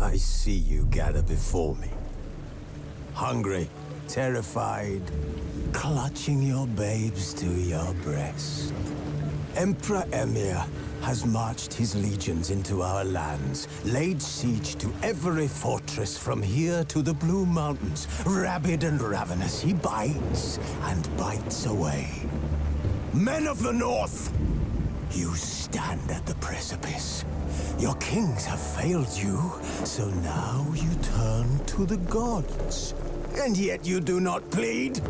I see you gather before me. Hungry, terrified, clutching your babes to your breast. Emperor Emir has marched his legions into our lands, laid siege to every fortress from here to the Blue Mountains. Rabid and ravenous, he bites and bites away. Men of the North, you stand at the precipice. Your kings have failed you, so now you turn to the gods. And yet you do not plead.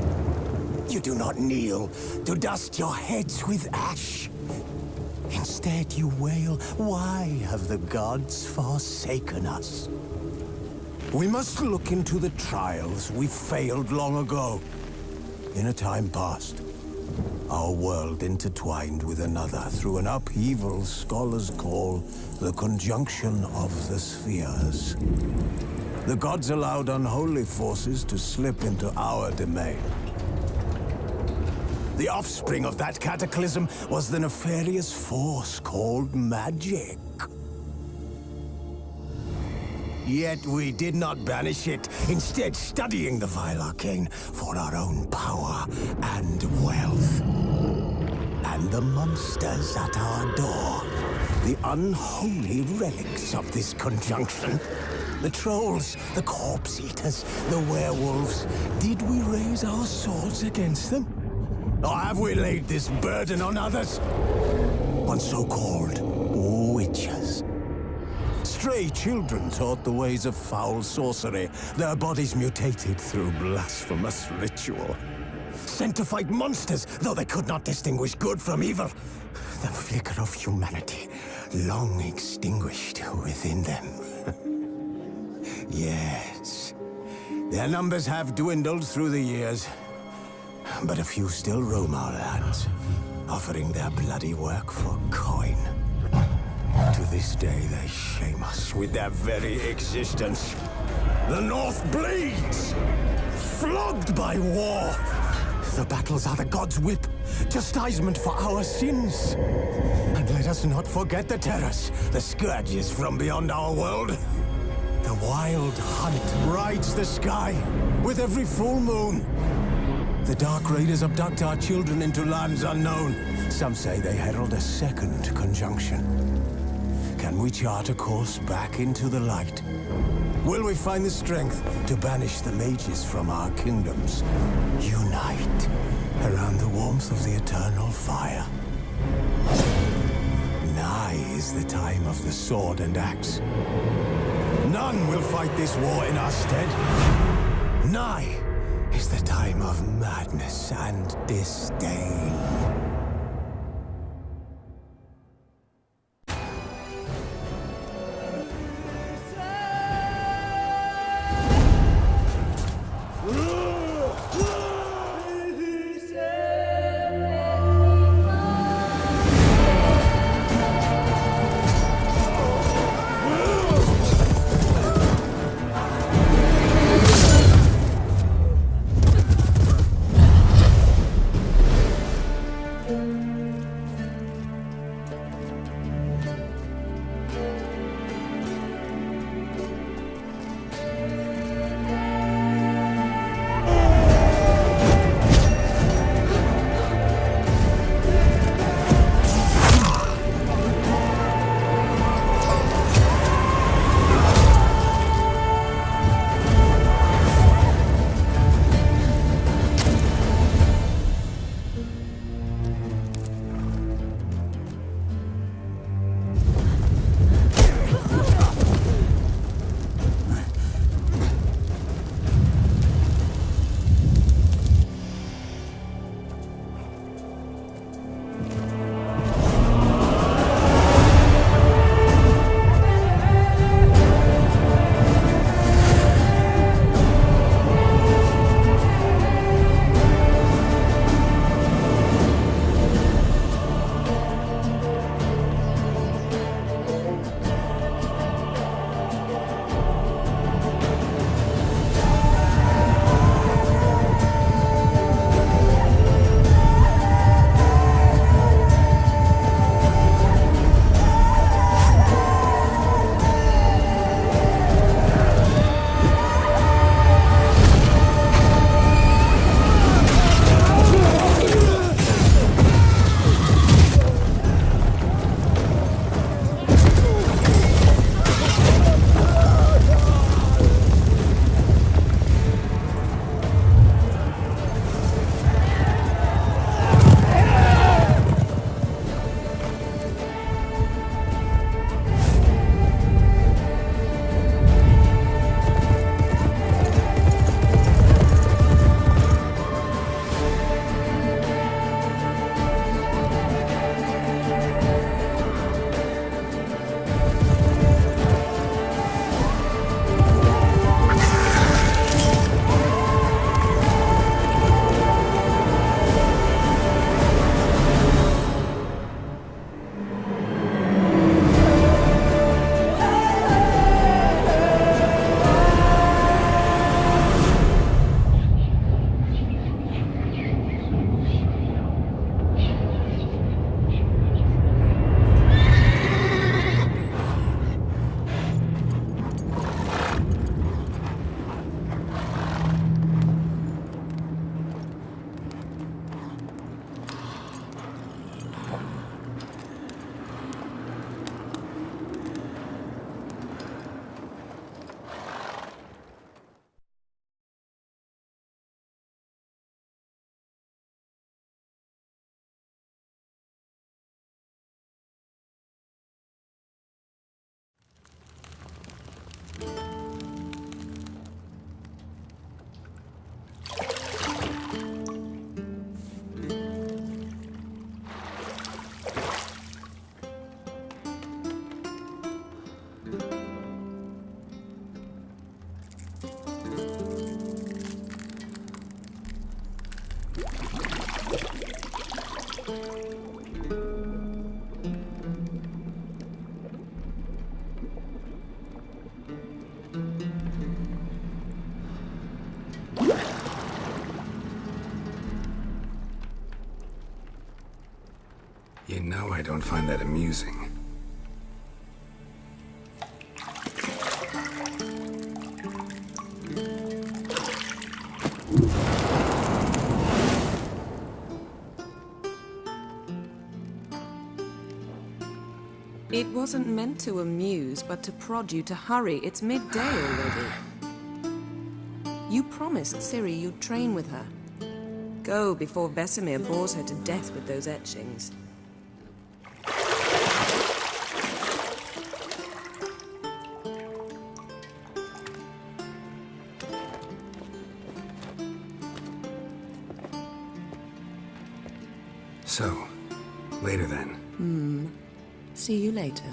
You do not kneel to dust your heads with ash. Instead you wail, why have the gods forsaken us? We must look into the trials we failed long ago. In a time past, our world intertwined with another through an upheaval scholars call the conjunction of the spheres. The gods allowed unholy forces to slip into our domain. The offspring of that cataclysm was the nefarious force called magic. Yet we did not banish it, instead studying the vile arcane for our own power and wealth. And the monsters at our door, the unholy relics of this conjunction. The trolls, the corpse eaters, the werewolves. Did we raise our swords against them? Or have we laid this burden on others? On so-called witches. Stray children taught the ways of foul sorcery, their bodies mutated through blasphemous ritual. Sent to fight monsters, though they could not distinguish good from evil. The flicker of humanity, long extinguished within them. Yes, their numbers have dwindled through the years. But a few still roam our lands, offering their bloody work for coin. To this day, they shame us with their very existence. The North bleeds, flogged by war. The battles are the gods' whip, chastisement for our sins. And let us not forget the terrors, the scourges from beyond our world. The wild hunt rides the sky with every full moon. The Dark Raiders abduct our children into lands unknown. Some say they herald a second conjunction. Can we chart a course back into the light? Will we find the strength to banish the mages from our kingdoms? Unite around the warmth of the eternal fire. Nigh is the time of the sword and axe. None will fight this war in our stead. Nigh is the time of madness and disdain. I don't find that amusing. It wasn't meant to amuse, but to prod you to hurry. It's midday already. You promised Ciri you'd train with her. Go before Vesemir bores her to death with those etchings. So, later then. See you later.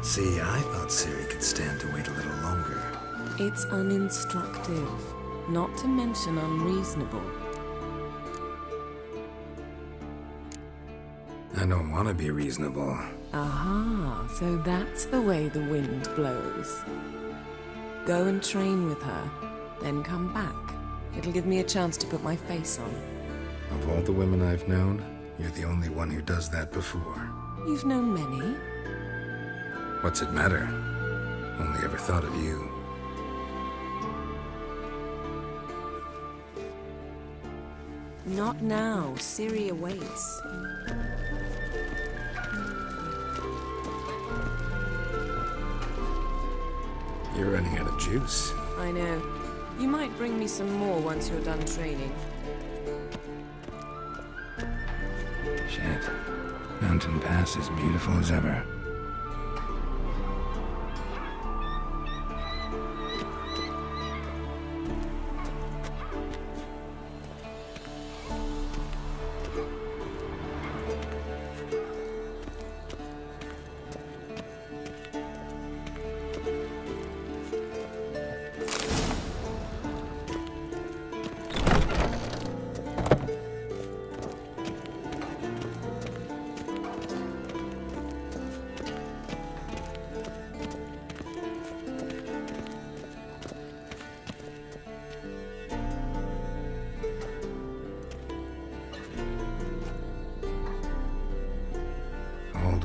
See, I thought Ciri could stand to wait a little longer. It's uninstructive, not to mention unreasonable. I don't want to be reasonable. Aha, so that's the way the wind blows. Go and train with her, then come back. It'll give me a chance to put my face on. Of all the women I've known, you're the only one who does that before. You've known many. What's it matter? Only ever thought of you. Not now. Ciri awaits. You're running out of juice. I know. You might bring me some more once you're done training. Shit. Mountain Pass is beautiful as ever.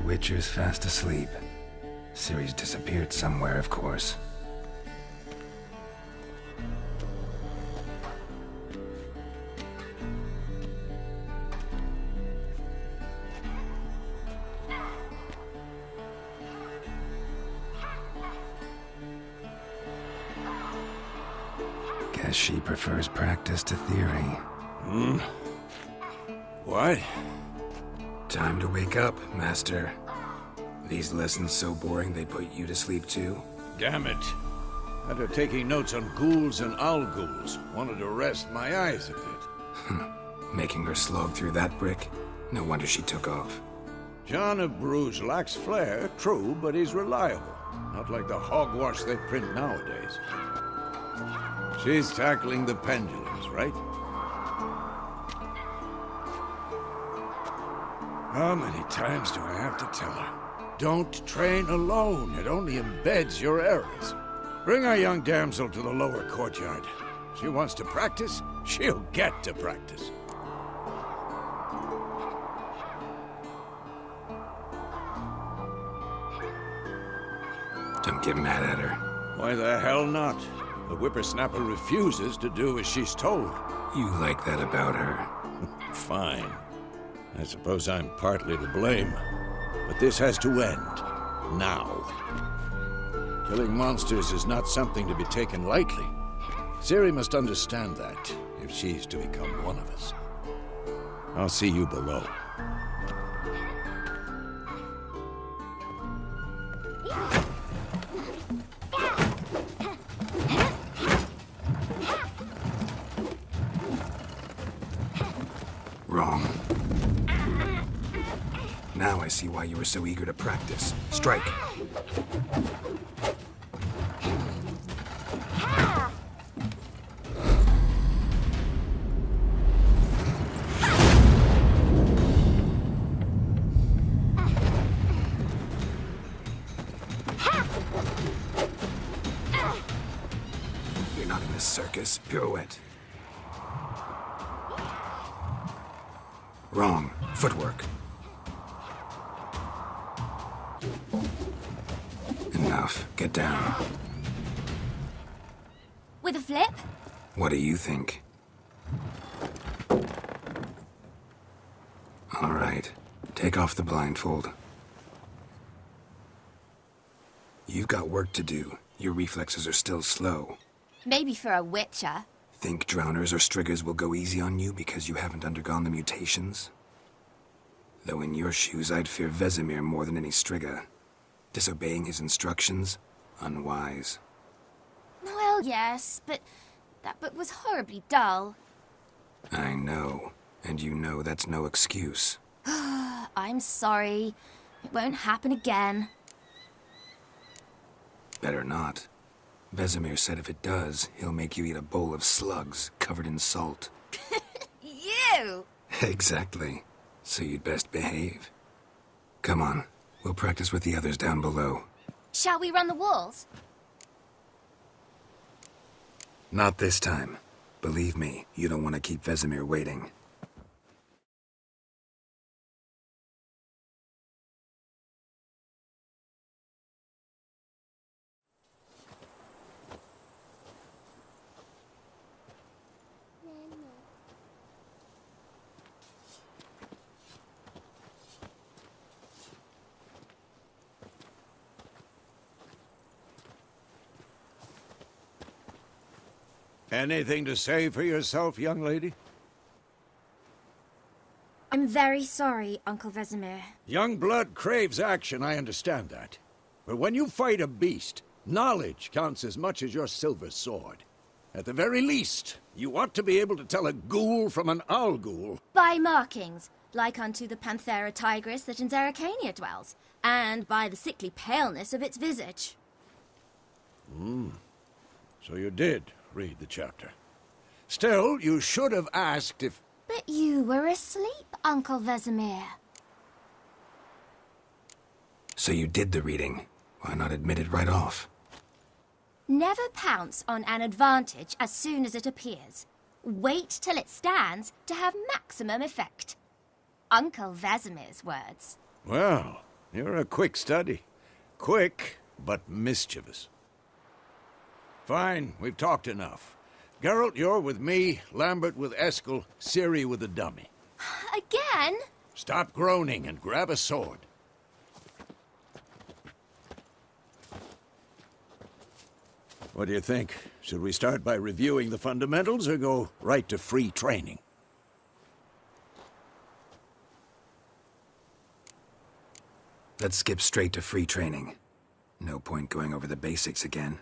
Witcher's fast asleep. Ciri's disappeared somewhere, of course. Guess she prefers practice to theory. What? Time to wake up, Master. These lessons so boring they put you to sleep too? Damn it. After taking notes on ghouls and owl ghouls, wanted to rest my eyes a bit. Making her slog through that brick? No wonder she took off. John of Bruges lacks flair, true, but he's reliable. Not like the hogwash they print nowadays. She's tackling the pendulums, right? How many times do I have to tell her? Don't train alone. It only embeds your errors. Bring our young damsel to the lower courtyard. She wants to practice, she'll get to practice. Don't get mad at her. Why the hell not? The whippersnapper refuses to do as she's told. You like that about her? Fine. I suppose I'm partly to blame. But this has to end. Now. Killing monsters is not something to be taken lightly. Ciri must understand that, if she's to become one of us. I'll see you below. Wrong. Now I see why you were so eager to practice. Strike. You're not in this circus. Pirouette. Wrong. Footwork. Enough. Get down. With a flip? What do you think? All right. Take off the blindfold. You've got work to do. Your reflexes are still slow. Maybe for a witcher. Think drowners or striggers will go easy on you because you haven't undergone the mutations? Though in your shoes, I'd fear Vesemir more than any strigger. Disobeying his instructions? Unwise. Well, yes, but that book was horribly dull. I know. And you know that's no excuse. I'm sorry. It won't happen again. Better not. Vesemir said if it does, he'll make you eat a bowl of slugs covered in salt. You! Exactly. So you'd best behave. Come on. We'll practice with the others down below. Shall we run the walls? Not this time. Believe me, you don't want to keep Vesemir waiting. Anything to say for yourself, young lady? I'm very sorry, Uncle Vesemir. Young blood craves action, I understand that. But when you fight a beast, knowledge counts as much as your silver sword. At the very least, you ought to be able to tell a ghoul from an owl ghoul. By markings, like unto the Panthera tigris that in Zeracania dwells, and by the sickly paleness of its visage. So you did read the chapter. Still, you should have asked if... But you were asleep, Uncle Vesemir. So you did the reading. Why not admit it right off? Never pounce on an advantage as soon as it appears. Wait till it stands to have maximum effect. Uncle Vesemir's words. Well, you're a quick study. Quick, but mischievous. Fine, we've talked enough. Geralt, you're with me, Lambert with Eskel, Ciri with the dummy. Again? Stop groaning and grab a sword. What do you think? Should we start by reviewing the fundamentals or go right to free training? Let's skip straight to free training. No point going over the basics again.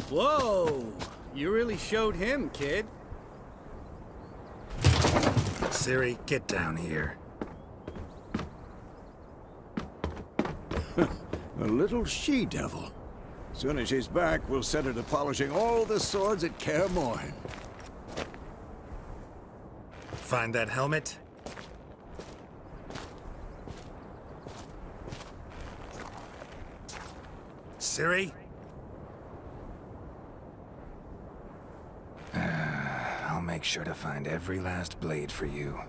Whoa! You really showed him, kid. Ciri, get down here. A little she-devil. Soon as she's back, we'll set her to polishing all the swords at Kaer Morhen. Find that helmet? Ciri? make sure to find every last blade for you.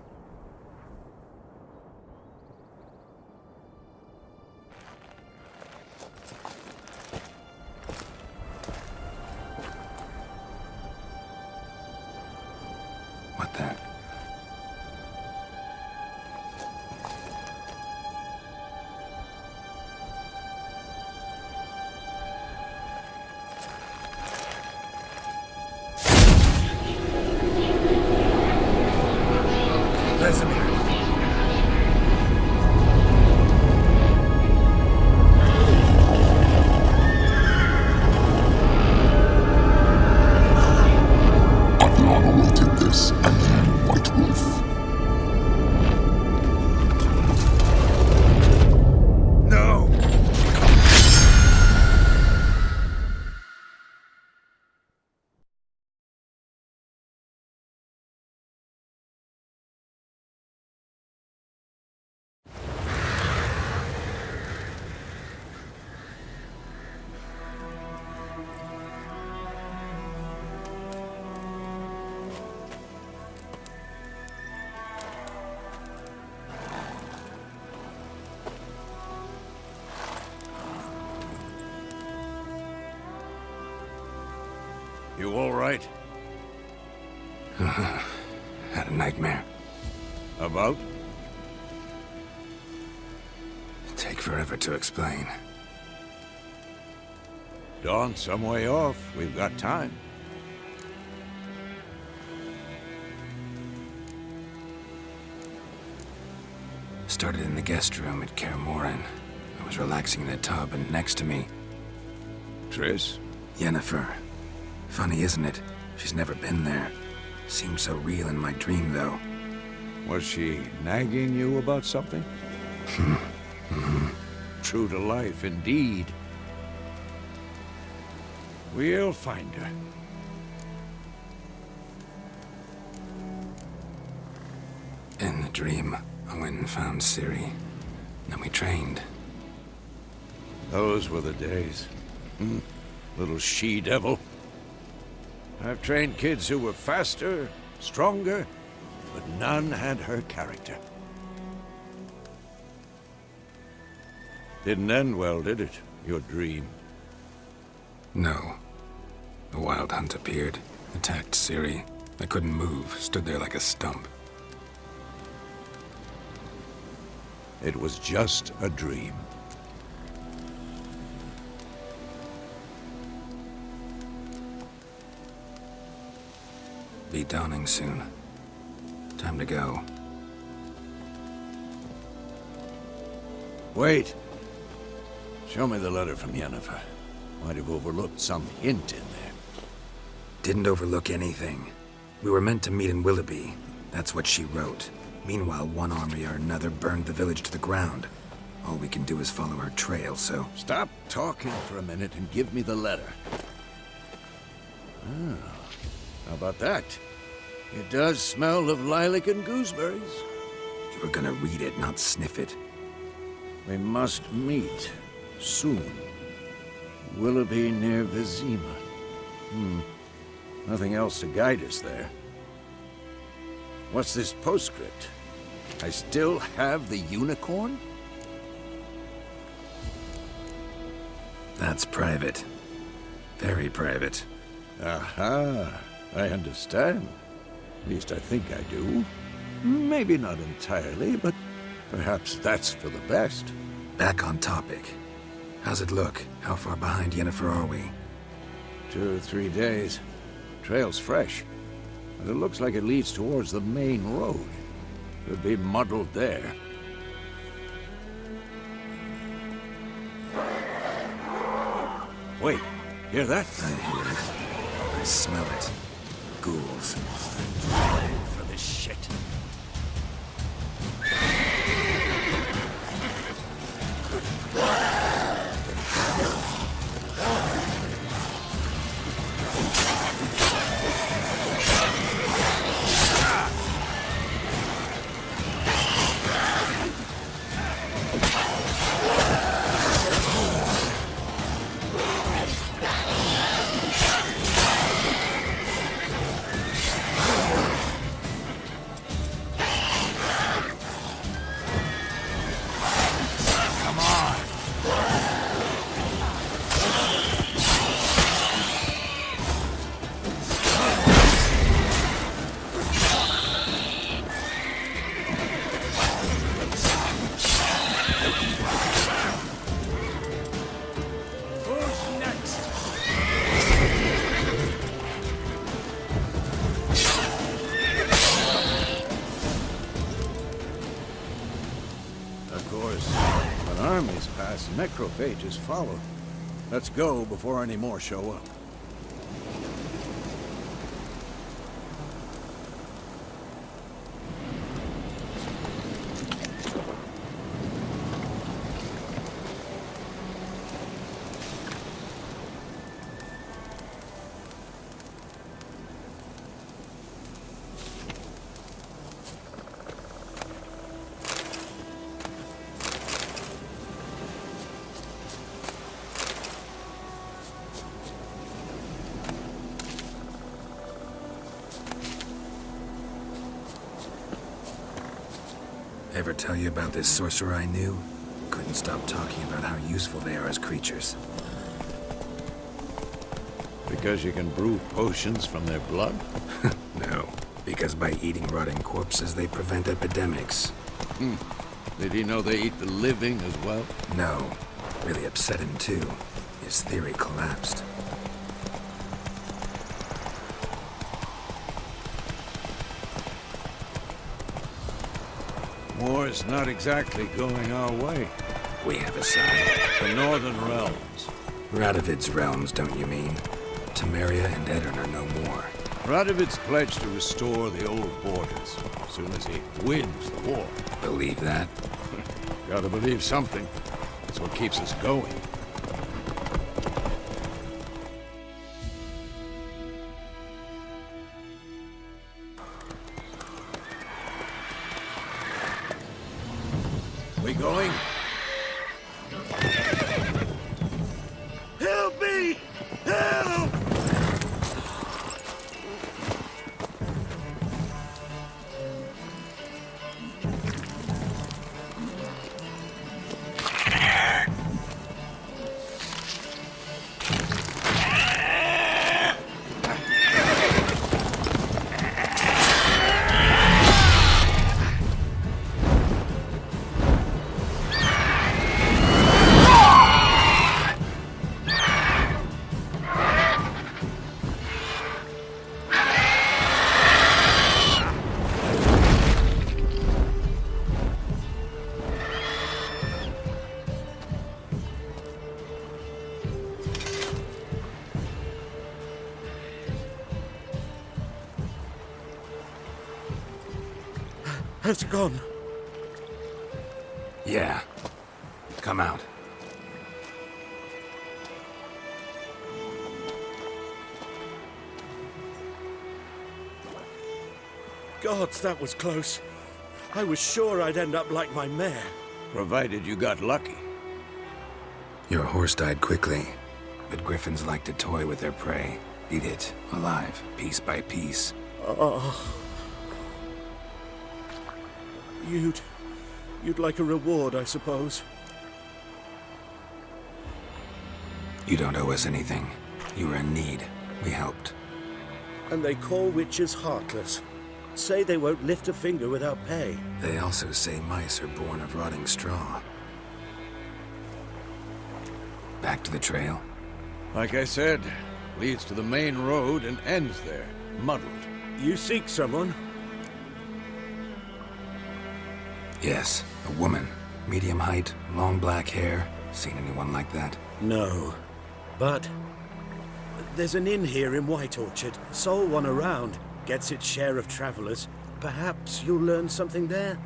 What the? Vesemir. Adnan awaited this, and you, White Wolf. No! You all right? Had a nightmare. About? Take forever to explain. Dawn's some way off. We've got time. Started in the guest room at Kaer Morhen. I was relaxing in a tub, and next to me, Triss? Yennefer. Funny, isn't it? She's never been there. Seemed so real in my dream, though. Was she nagging you about something? True to life, indeed. We'll find her. In the dream, I went and found Ciri. Then we trained. Those were the days. Little she-devil. I've trained kids who were faster, stronger, but none had her character. Didn't end well, did it? Your dream? No. The Wild Hunt appeared, attacked Ciri. I couldn't move, stood there like a stump. It was just a dream. Be dawning soon. Time to go. Wait. Show me the letter from Yennefer. Might have overlooked some hint in there. Didn't overlook anything. We were meant to meet in Willoughby. That's what she wrote. Meanwhile, one army or another burned the village to the ground. All we can do is follow her trail, so... Stop talking for a minute and give me the letter. Ah, how about that? It does smell of lilac and gooseberries. You were gonna read it, not sniff it. We must meet soon. Willoughby near Vizima. Nothing else to guide us there. What's this postscript? I still have the unicorn? That's private. Very private. Aha, I understand. At least I think I do. Maybe not entirely, but perhaps that's for the best. Back on topic. How's it look? How far behind Yennefer are we? 2 or 3 days. Trail's fresh. But it looks like it leads towards the main road. Could be muddled there. Wait, hear that? I hear it. I smell it. Ghouls. For this shit. Of course, when armies pass, necrophages follow. Let's go before any more show up. Ever tell you about this sorcerer I knew? Couldn't stop talking about how useful they are as creatures. Because you can brew potions from their blood? No, because by eating rotting corpses, they prevent epidemics. Did he know they eat the living as well? No, really upset him too. His theory collapsed. War's not exactly going our way. We have a side. The Northern Realms. Radovid's realms, don't you mean? Temeria and Edirn are no more. Radovid's pledged to restore the old borders as soon as he wins the war. Believe that? Gotta believe something. That's what keeps us going. We going? Help me! Help! Has gone. Yeah. Come out. Gods, that was close. I was sure I'd end up like my mare. Provided you got lucky. Your horse died quickly, but griffins like to toy with their prey. Eat it, alive, piece by piece. You'd like a reward, I suppose. You don't owe us anything. You were in need. We helped. And they call witches heartless. Say they won't lift a finger without pay. They also say mice are born of rotting straw. Back to the trail? Like I said, leads to the main road and ends there, muddled. You seek someone? Yes, a woman. Medium height, long black hair. Seen anyone like that? No. But there's an inn here in White Orchard. Sole one around. Gets its share of travelers. Perhaps you'll learn something there?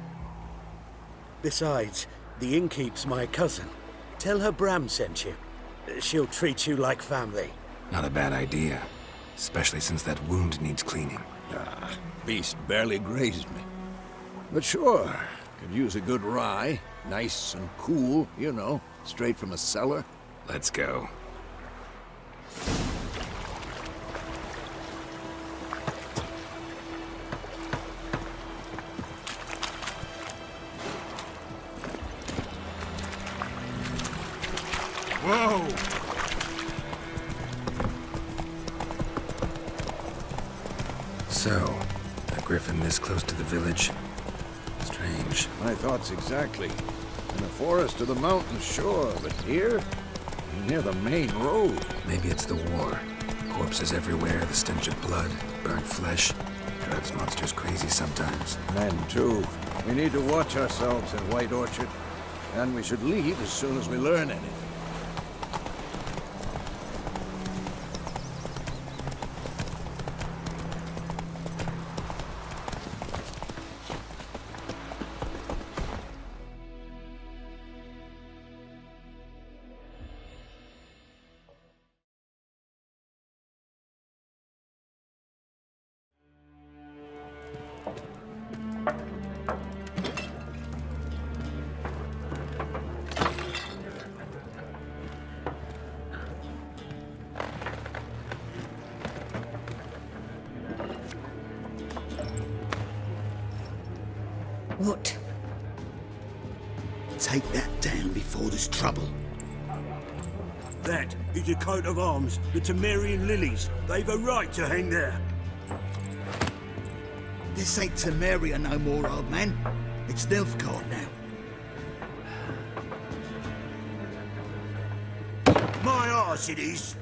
Besides, the innkeep's my cousin. Tell her Bram sent you. She'll treat you like family. Not a bad idea. Especially since that wound needs cleaning. Beast barely grazed me. But sure, could use a good rye. Nice and cool, you know, straight from a cellar. Let's go. Whoa! So, a griffin this close to the village? Strange. My thoughts exactly. In the forest or the mountains, sure, but here? Near the main road. Maybe it's the war. Corpses everywhere, the stench of blood, burnt flesh. Drives monsters crazy sometimes. Men, too. We need to watch ourselves in White Orchard. and we should leave as soon as we learn anything. What? Take that down before there's trouble. That is a coat of arms, the Temerian lilies. They've a right to hang there. This ain't Temeria no more, old man. It's Nilfgaard now. My arse it is.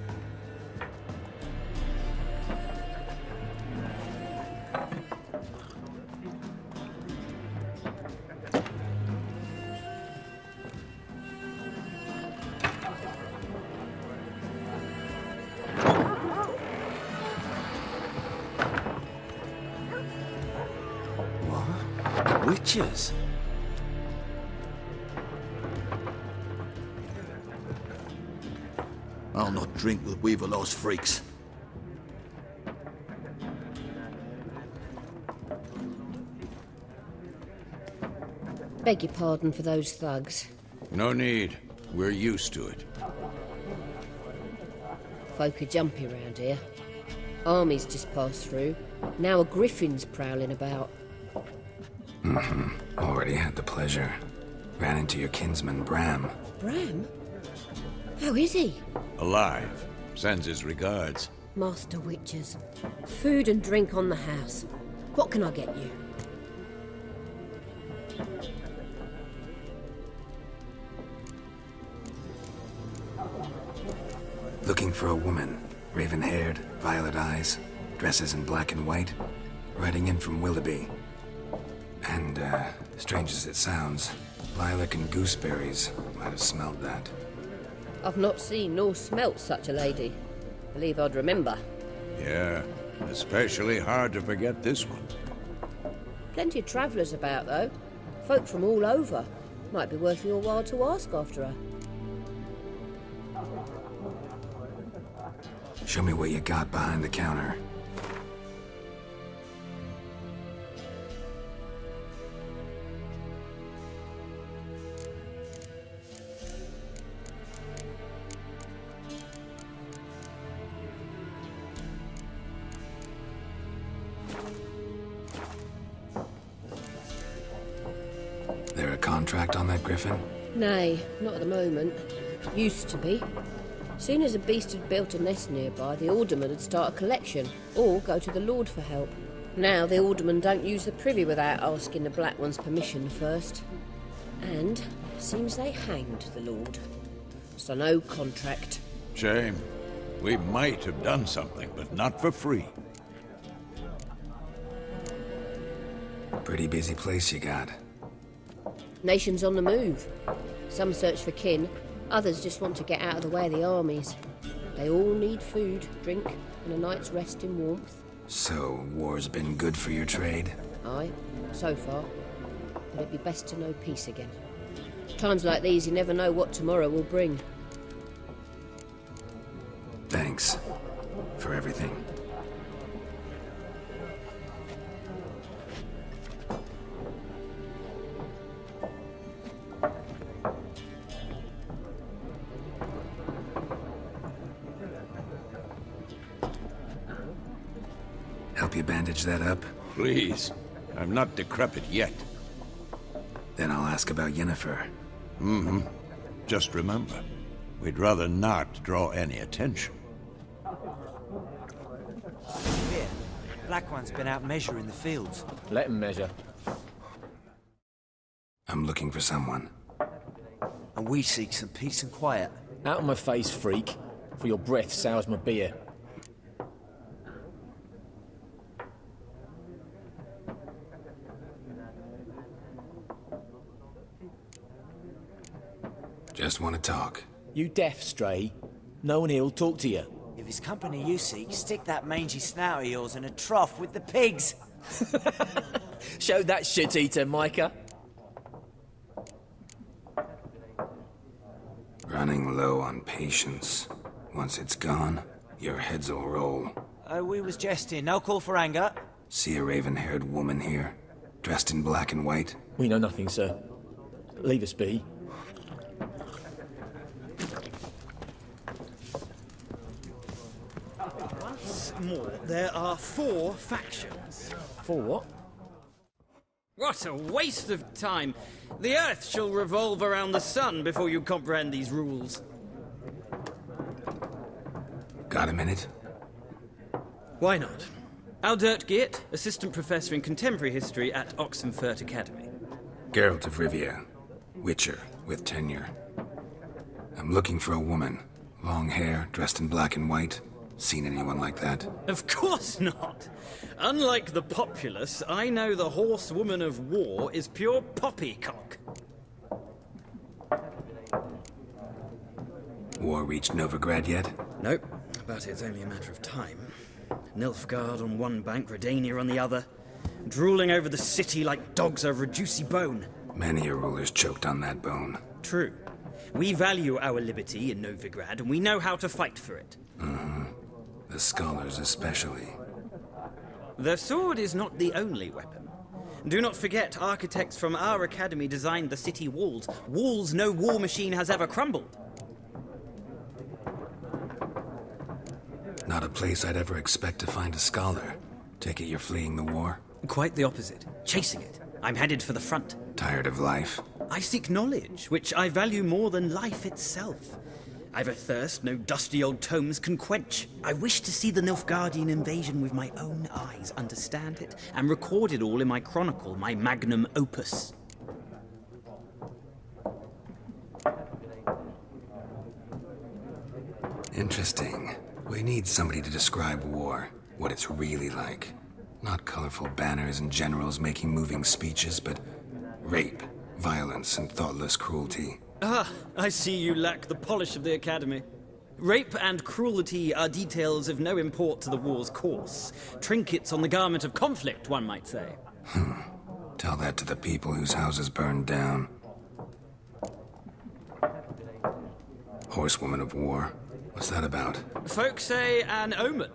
Witches? I'll not drink with Weaverlaw's freaks. Beg your pardon for those thugs. No need. We're used to it. Folk are jumpy round here. Armies just passed through. Now a griffin's prowling about. Already had the pleasure. Ran into your kinsman, Bram. Bram? How is he? Alive. Sends his regards. Master Witches. Food and drink on the house. What can I get you? Looking for a woman. Raven-haired, violet eyes, dresses in black and white. Riding in from Willoughby. And, strange as it sounds, lilac and gooseberries might have smelled that. I've not seen nor smelt such a lady. Believe I'd remember. Yeah, especially hard to forget this one. Plenty of travellers about, though. Folk from all over. Might be worth your while to ask after her. Show me what you got behind the counter. There a contract on that griffin? Nay, not at the moment. Used to be. Soon as a beast had built a nest nearby, the alderman would start a collection, or go to the Lord for help. Now the aldermen don't use the privy without asking the Black One's permission first. And seems they hanged the Lord. So no contract. Shame. We might have done something, but not for free. Pretty busy place you got. Nations on the move. Some search for kin, others just want to get out of the way of the armies. They all need food, drink, and a night's rest in warmth. So, war's been good for your trade? Aye, so far. But it'd be best to know peace again. Times like these, you never know what tomorrow will bring. Thanks for everything. Help you bandage that up? Please. I'm not decrepit yet. Then I'll ask about Yennefer. Just remember, we'd rather not draw any attention. Here, Black One's been out measuring the fields. Let him measure. I'm looking for someone. And we seek some peace and quiet. Out of my face, freak. For your breath sours my beer. Just want to talk. You deaf, Stray? No one here'll talk to you. If it's company you seek, stick that mangy snout of yours in a trough with the pigs. Show that shit-eater, Micah. Running low on patience. Once it's gone, your heads will roll. We was jesting. No call for anger. See a raven-haired woman here, dressed in black and white? We know nothing, sir. Leave us be. Once more, there are 4 factions. 4 what? What a waste of time! The Earth shall revolve around the sun before you comprehend these rules. Got a minute? Why not? Aldert Geert, Assistant Professor in Contemporary History at Oxenfurt Academy. Geralt of Rivia, Witcher with tenure. I'm looking for a woman. Long hair, dressed in black and white. Seen anyone like that? Of course not! Unlike the populace, I know the horsewoman of war is pure poppycock. War reached Novigrad yet? Nope, but it's only a matter of time. Nilfgaard on one bank, Redania on the other. Drooling over the city like dogs over a juicy bone. Many a ruler's choked on that bone. True. We value our liberty in Novigrad, and we know how to fight for it. The scholars especially. The sword is not the only weapon. Do not forget, architects from our academy designed the city walls. Walls no war machine has ever crumbled. Not a place I'd ever expect to find a scholar. Take it you're fleeing the war? Quite the opposite. Chasing it. I'm headed for the front. Tired of life? I seek knowledge, which I value more than life itself. I've a thirst no dusty old tomes can quench. I wish to see the Nilfgaardian invasion with my own eyes, understand it, and record it all in my chronicle, my magnum opus. Interesting. We need somebody to describe war, what it's really like. Not colorful banners and generals making moving speeches, but rape, violence, and thoughtless cruelty. Ah, I see you lack the polish of the Academy. Rape and cruelty are details of no import to the war's course. Trinkets on the garment of conflict, one might say. Tell that to the people whose houses burned down. Horsewoman of war. What's that about? Folk say an omen.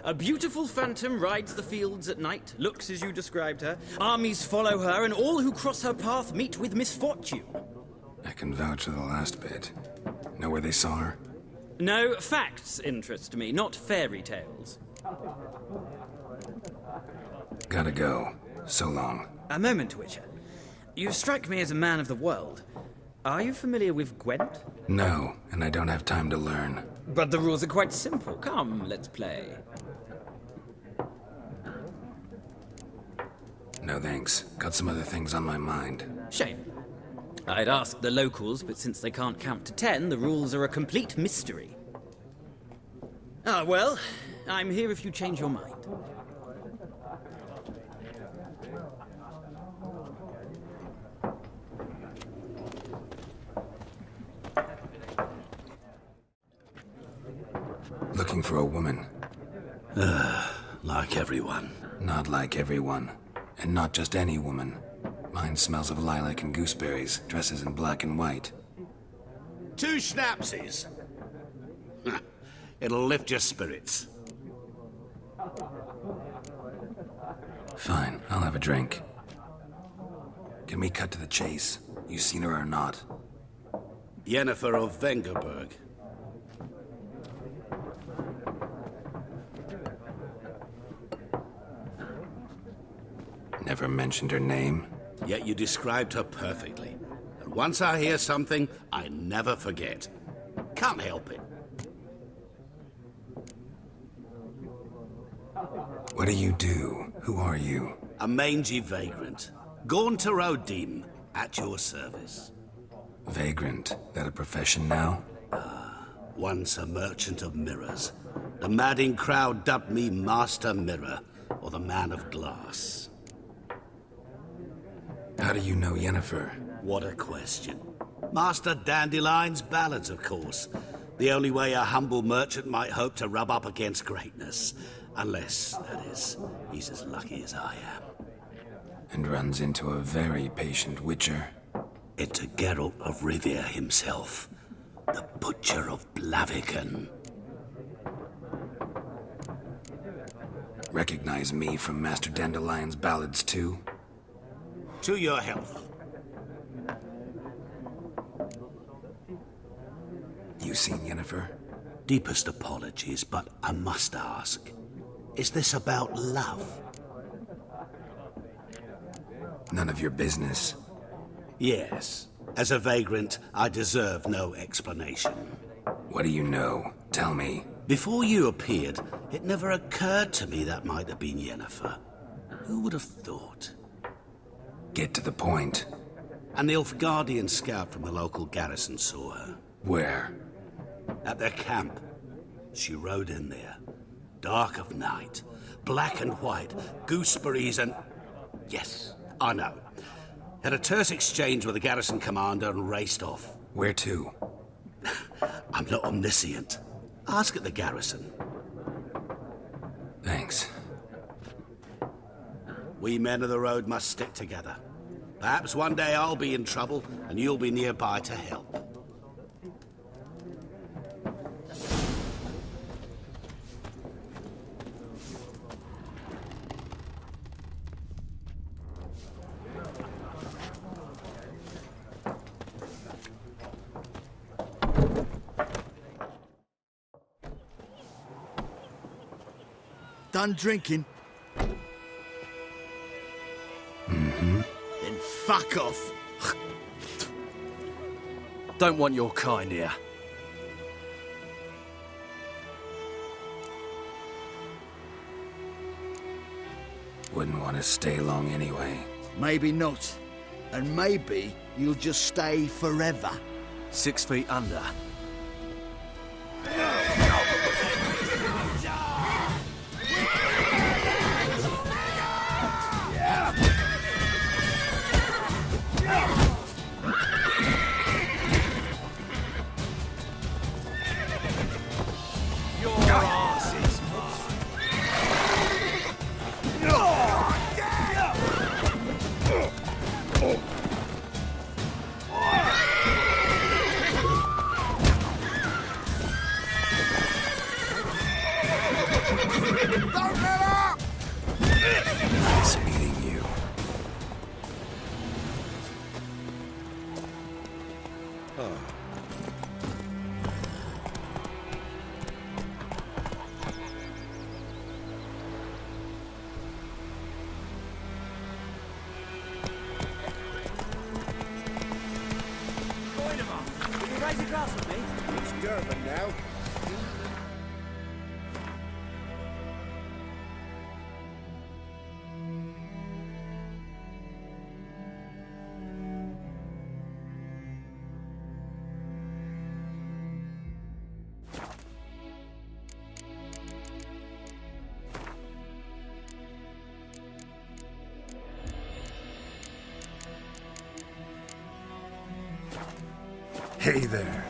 A beautiful phantom rides the fields at night, looks as you described her. Armies follow her, and all who cross her path meet with misfortune. I can vouch for the last bit. Know where they saw her? No, facts interest me, not fairy tales. Gotta go. So long. A moment, Witcher. You strike me as a man of the world. Are you familiar with Gwent? No, and I don't have time to learn. But the rules are quite simple. Come, let's play. No thanks. Got some other things on my mind. Shame. I'd ask the locals, but since they can't count to 10, the rules are a complete mystery. Ah, well, I'm here if you change your mind. Looking for a woman. Like everyone. Not like everyone. And not just any woman. Mine smells of lilac and gooseberries, dresses in black and white. 2 schnapsies. It'll lift your spirits. Fine, I'll have a drink. Can we cut to the chase? You seen her or not? Yennefer of Vengerberg. Never mentioned her name. Yet you described her perfectly. And once I hear something, I never forget. Can't help it. What do you do? Who are you? A mangy vagrant. Gaunter Odim, at your service. Vagrant? That a profession now? Once a merchant of mirrors. The madding crowd dubbed me Master Mirror, or the Man of Glass. How do you know Yennefer? What a question. Master Dandelion's ballads, of course. The only way a humble merchant might hope to rub up against greatness. Unless, that is, he's as lucky as I am. And runs into a very patient witcher. Into Geralt of Rivia himself, the Butcher of Blaviken. Recognize me from Master Dandelion's ballads, too? To your health. You seen Yennefer? Deepest apologies, but I must ask. Is this about love? None of your business. Yes. As a vagrant, I deserve no explanation. What do you know? Tell me. Before you appeared, it never occurred to me that might have been Yennefer. Who would have thought? Get to the point. An Nilfgaardian scout from the local garrison saw her. Where? At their camp. She rode in there. Dark of night. Black and white. Gooseberries and... Yes, I know. Had a terse exchange with the garrison commander and raced off. Where to? I'm not omniscient. Ask at the garrison. Thanks. We men of the road must stick together. Perhaps one day I'll be in trouble and you'll be nearby to help. Done drinking? Mm-hmm. Then fuck off. Don't want your kind here. Wouldn't want to stay long anyway. Maybe not. And maybe you'll just stay forever. 6 feet under. Nice meeting you. Can you raise a glass with me? It's German now. Hey there.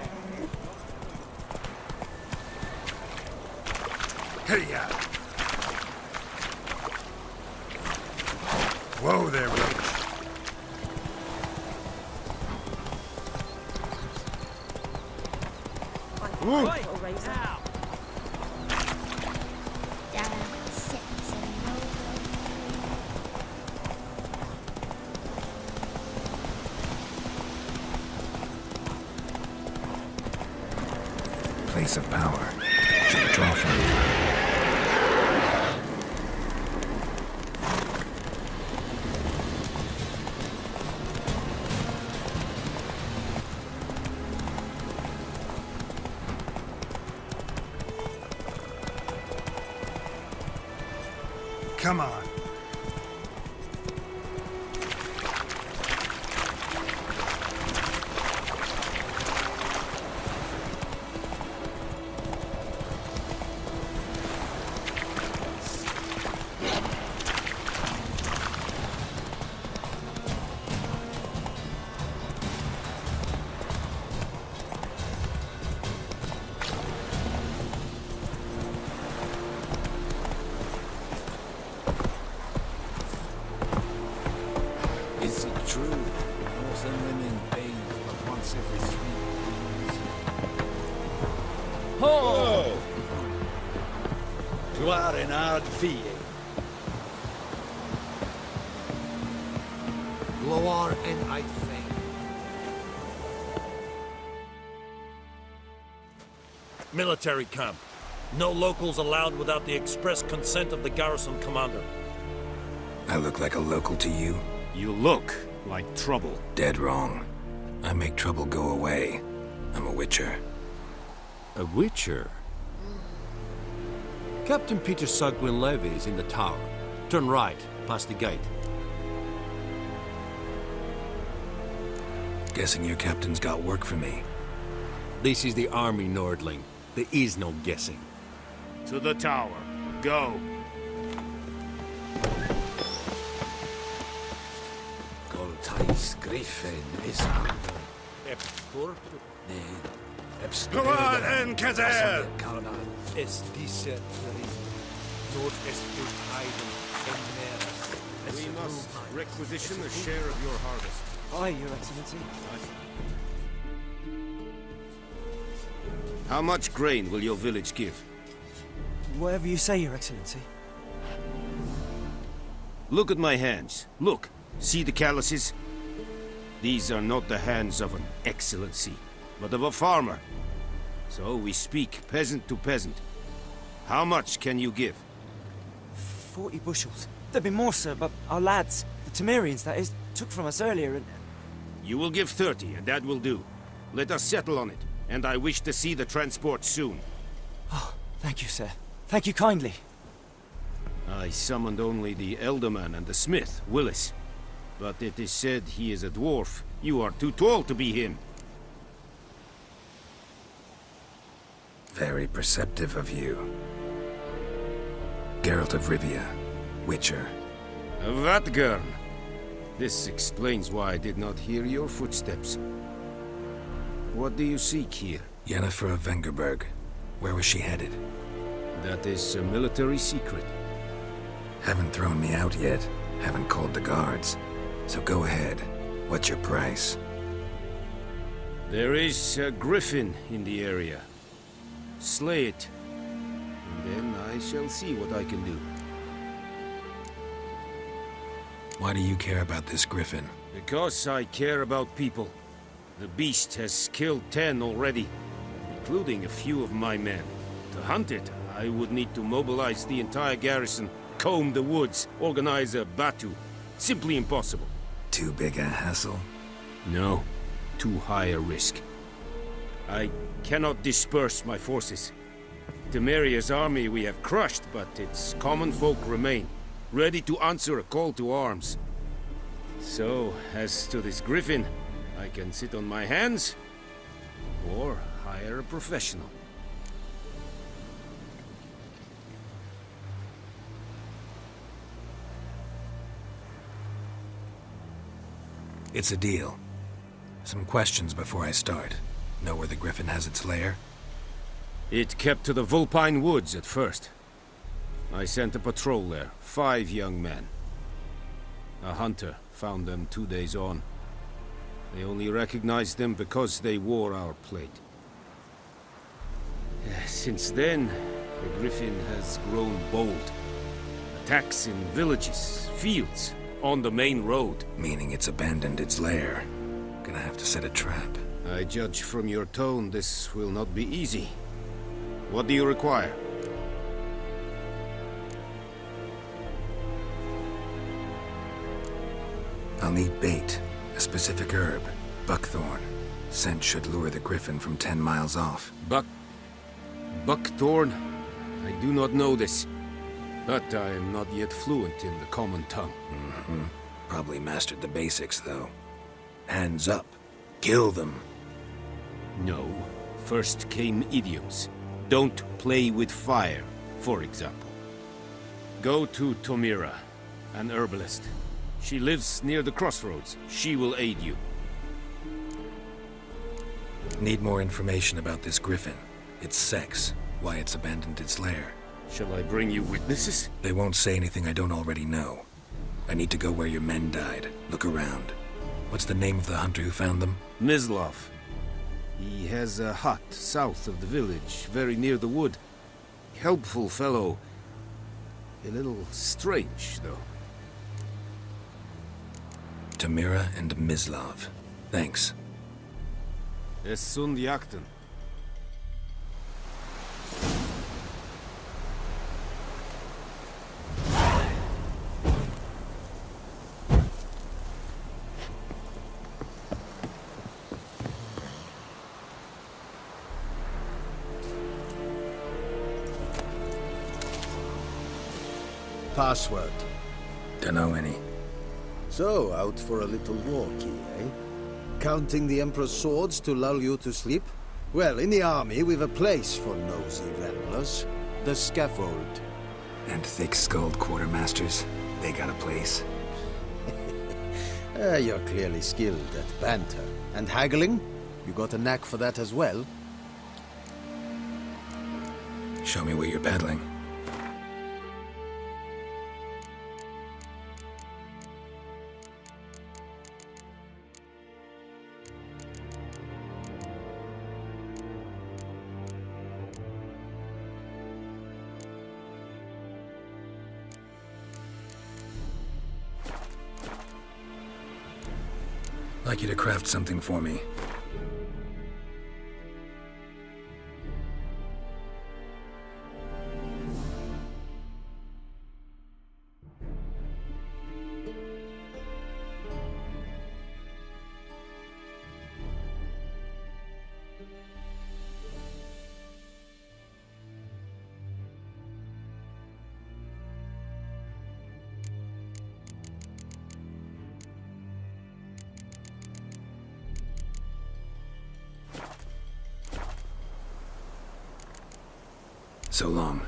Hey, ya! Whoa there, Roach. Right, raise out. Place of power. Should draw from it. Come on. ho! Gloire en hard fille. Gloire and I'd fain. Military camp. No locals allowed without the express consent of the garrison commander. I look like a local to you? You look like trouble. Dead wrong. I make trouble go away. I'm a witcher. A witcher? Captain Peter Sugwin Levy is in the tower. Turn right, past the gate. Guessing your captain's got work for me. This is the army, Nordling. There is no guessing. To the tower. Go. Goltais Griffin is under. Come on, and Kazer! We must requisition a share of your harvest. Aye, Your Excellency. How much grain will your village give? Whatever you say, Your Excellency. Look at my hands. Look. See the calluses? These are not the hands of an excellency, but of a farmer. So we speak peasant to peasant. How much can you give? 40 bushels. There'd be more, sir, but our lads, the Temerians, that is, took from us earlier and... You will give 30, and that will do. Let us settle on it, and I wish to see the transport soon. Oh, thank you, sir. Thank you kindly. I summoned only the Elderman and the smith, Willis. But it is said he is a dwarf. You are too tall to be him. Very perceptive of you. Geralt of Rivia, Witcher. Vatgern! This explains why I did not hear your footsteps. What do you seek here? Yennefer of Vengerberg. Where was she headed? That is a military secret. Haven't thrown me out yet. Haven't called the guards. So go ahead. What's your price? There is a griffin in the area. Slay it. And then I shall see what I can do. Why do you care about this griffin? Because I care about people. The beast has killed 10 already, including a few of my men. To hunt it, I would need to mobilize the entire garrison, comb the woods, organize a batu. Simply impossible. Too big a hassle? No. Too high a risk. I cannot disperse my forces. Temeria's army we have crushed, but its common folk remain, ready to answer a call to arms. So, as to this griffin, I can sit on my hands, or hire a professional. It's a deal. Some questions before I start. Know where the griffin has its lair? It kept to the Vulpine Woods at first. I sent a patrol there, 5 young men. A hunter found them 2 days on. They only recognized them because they wore our plate. Since then, the griffin has grown bold. Attacks in villages, fields, on the main road. Meaning it's abandoned its lair. Gonna have to set a trap. I judge from your tone this will not be easy. What do you require? I'll need bait, a specific herb, buckthorn. Scent should lure the griffin from 10 miles off. Buckthorn? I do not know this. But I am not yet fluent in the common tongue. Probably mastered the basics, though. Hands up. Kill them. No. First came idioms. Don't play with fire, for example. Go to Tomira, an herbalist. She lives near the crossroads. She will aid you. Need more information about this griffin. Its sex, why it's abandoned its lair. Shall I bring you witnesses? They won't say anything I don't already know. I need to go where your men died. Look around. What's the name of the hunter who found them? Mislav. He has a hut south of the village, very near the wood. Helpful fellow. A little strange, though. Tamira and Mislav. Thanks. Es sunt jakten. Password. Dunno any. So, out for a little walkie, eh? Counting the Emperor's swords to lull you to sleep? Well, in the army, we've a place for nosy ramblers. The scaffold. And thick-skulled quartermasters. They got a place. You're clearly skilled at banter. And haggling? You got a knack for that as well? Show me what you're peddling. I'd like you to craft something for me. So long.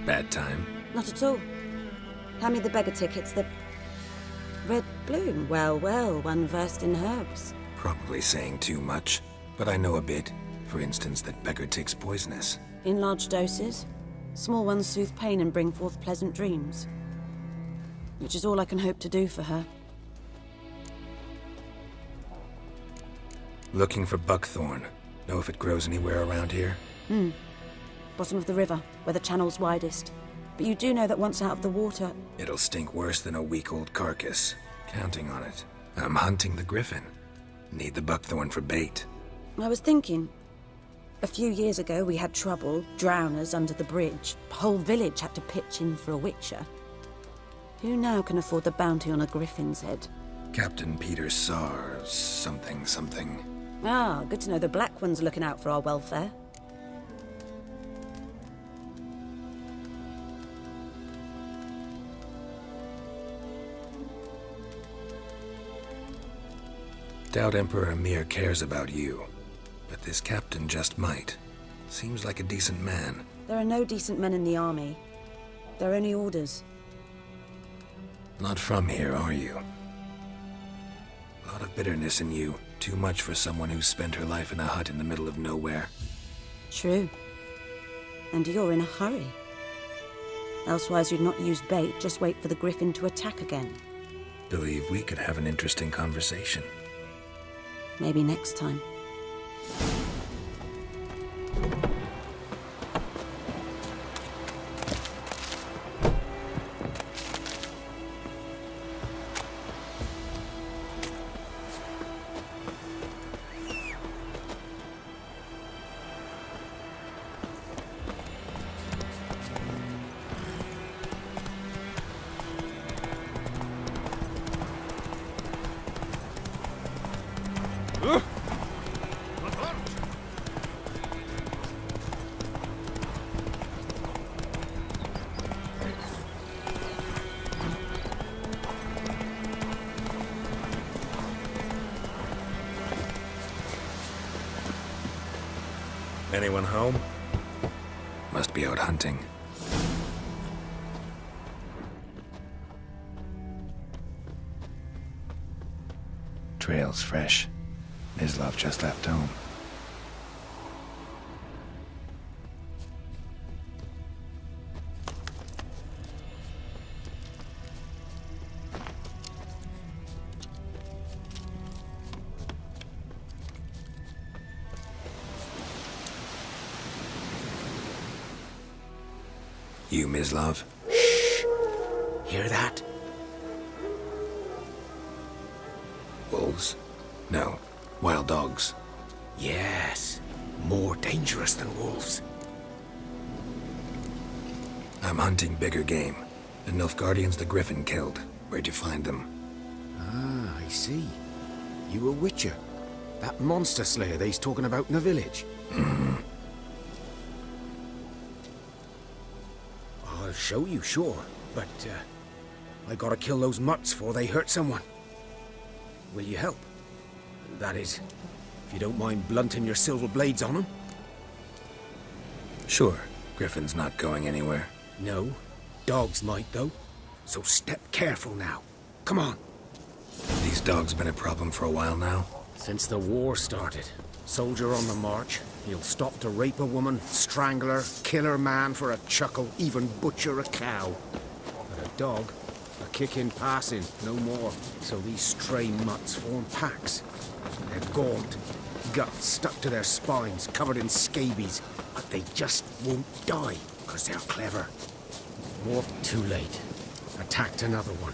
Bad time? Not at all. Hand me the beggar tickets, the red bloom. Well, well, one versed in herbs. Probably saying too much, but I know a bit. For instance, that beggar tick's poisonous. In large doses. Small ones soothe pain and bring forth pleasant dreams. Which is all I can hope to do for her. Looking for buckthorn. Know if it grows anywhere around here? Bottom of the river, where the channel's widest. But you do know that once out of the water... It'll stink worse than a week-old carcass. Counting on it. I'm hunting the griffin. Need the buckthorn for bait. I was thinking, a few years ago we had trouble, drowners under the bridge. The whole village had to pitch in for a witcher. Who now can afford the bounty on a griffin's head? Captain Peter Sars, something. Ah, good to know the Black One's looking out for our welfare. Doubt Emperor Emir cares about you, but this captain just might. Seems like a decent man. There are no decent men in the army. There are only orders. Not from here, are you? A lot of bitterness in you. Too much for someone who spent her life in a hut in the middle of nowhere. True. And you're in a hurry. Elsewise you'd not use bait, just wait for the griffin to attack again. Believe we could have an interesting conversation. Maybe next time. Anyone home? Must be out hunting. Trail's fresh. Mislav just left home. You, Mislav? Shh! Hear that? Wolves? No. Wild dogs. Yes. More dangerous than wolves. I'm hunting bigger game. The Nilfgaardians the Griffin killed. Where'd you find them? Ah, I see. You a witcher. That monster slayer they's talking about in the village. Mm-hmm. I'll show you, sure. But, I gotta kill those mutts before they hurt someone. Will you help? That is, if you don't mind blunting your silver blades on them. Sure. Griffin's not going anywhere. No. Dogs might, though. So step careful now. Come on. These dogs been a problem for a while now? Since the war started. Soldier on the march. He'll stop to rape a woman, strangle her, kill her man for a chuckle, even butcher a cow. But a dog, a kick in passing, no more. So these stray mutts form packs. They're gaunt, guts stuck to their spines, covered in scabies. But they just won't die, because they're clever. More too late. Attacked another one.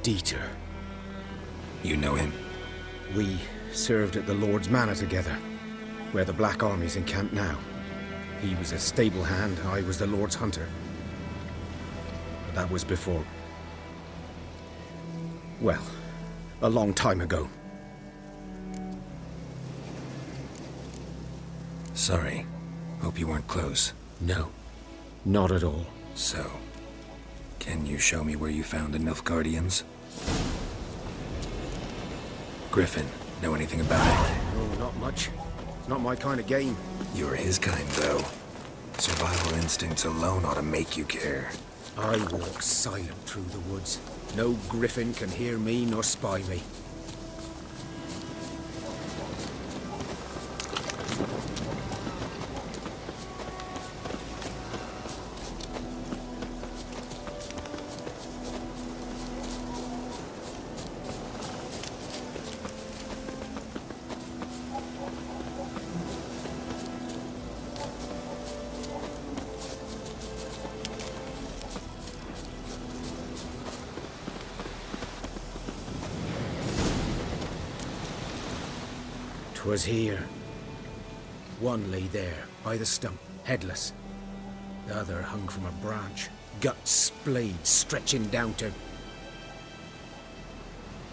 Dieter. You know him? We served at the Lord's Manor together, where the Black Army's encamped now. He was a stable hand, I was the Lord's hunter. But that was before... well, a long time ago. Sorry. Hope you weren't close. No. Not at all. So, can you show me where you found the Nilfgaardians? Griffin, know anything about it? Oh, not much. Not my kind of game. You're his kind, though. Survival instincts alone ought to make you care. I walk silent through the woods. No griffin can hear me nor spy me. 'Twas here. One lay there, by the stump, headless. The other hung from a branch, guts splayed, stretching down to...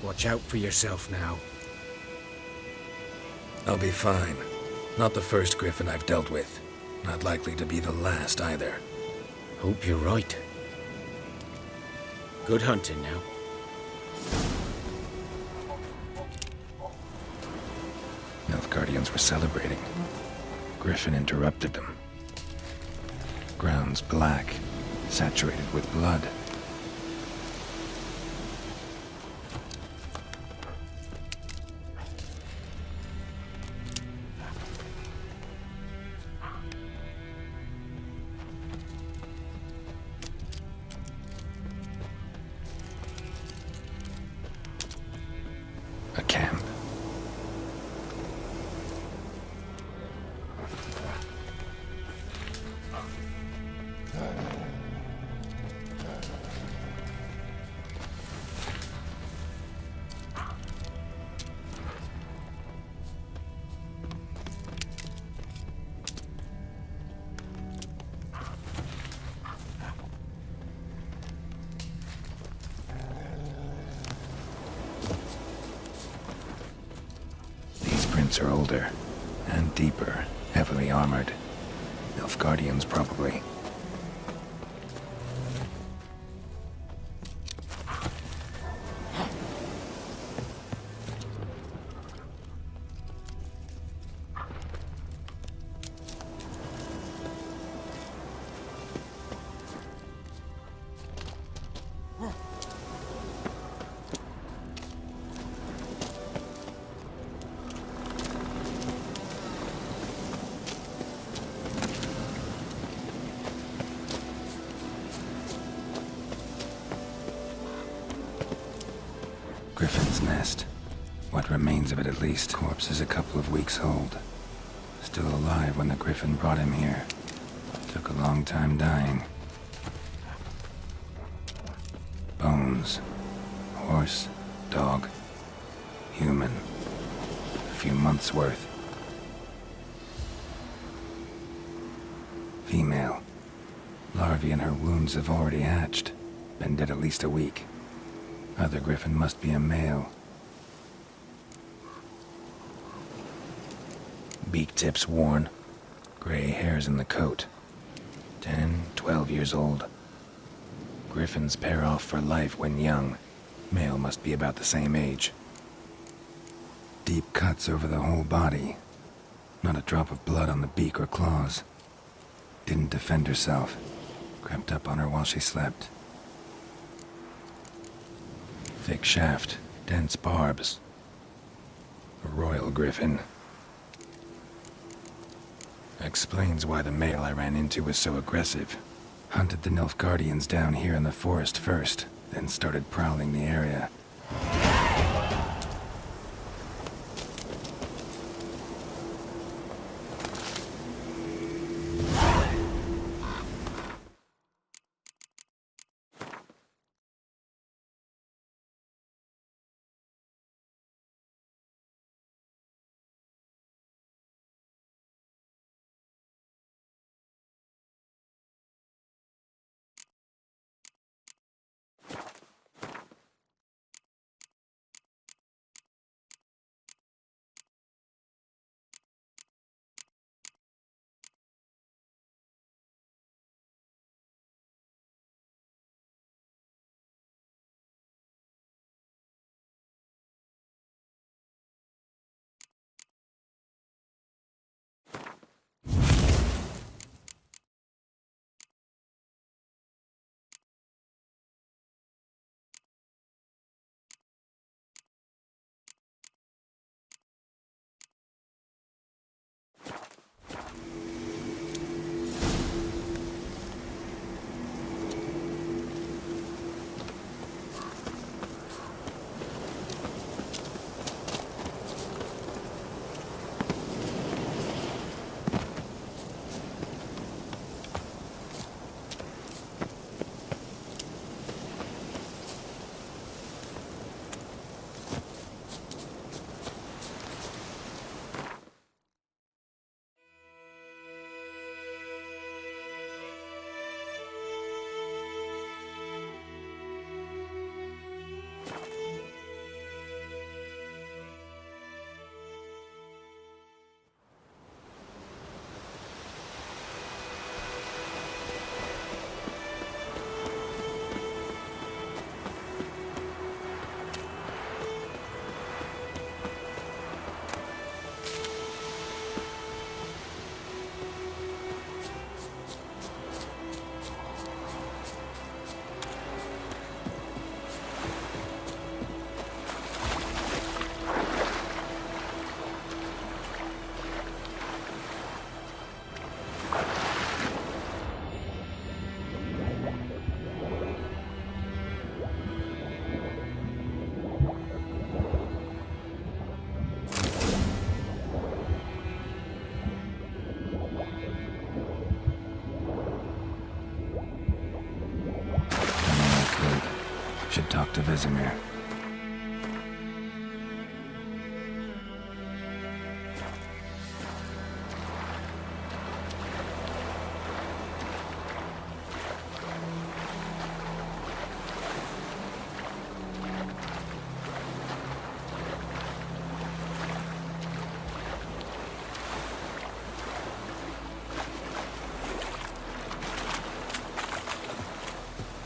Watch out for yourself now. I'll be fine. Not the first griffin I've dealt with. Not likely to be the last, either. Hope you're right. Good hunting now. Nilfgaardians were celebrating. Griffin interrupted them. Ground's black, saturated with blood. A camp. Are older and deeper, heavily armored. Nilfgaardians, probably. Griffin's nest. What remains of it, at least. Corpse is a couple of weeks old. Still alive when the Griffin brought him here. Took a long time dying. Bones. Horse, dog, human. A few months' worth. Female. Larvae in her wounds have already hatched. Been dead at least a week. Other Griffin must be a male. Beak tips worn. Gray hairs in the coat. 10, 12 years old. Griffins pair off for life when young. Male must be about the same age. Deep cuts over the whole body. Not a drop of blood on the beak or claws. Didn't defend herself. Crept up on her while she slept. Thick shaft, dense barbs. A royal griffin. Explains why the male I ran into was so aggressive. Hunted the Nilfgaardians down here in the forest first, then started prowling the area. talk to Vesemir.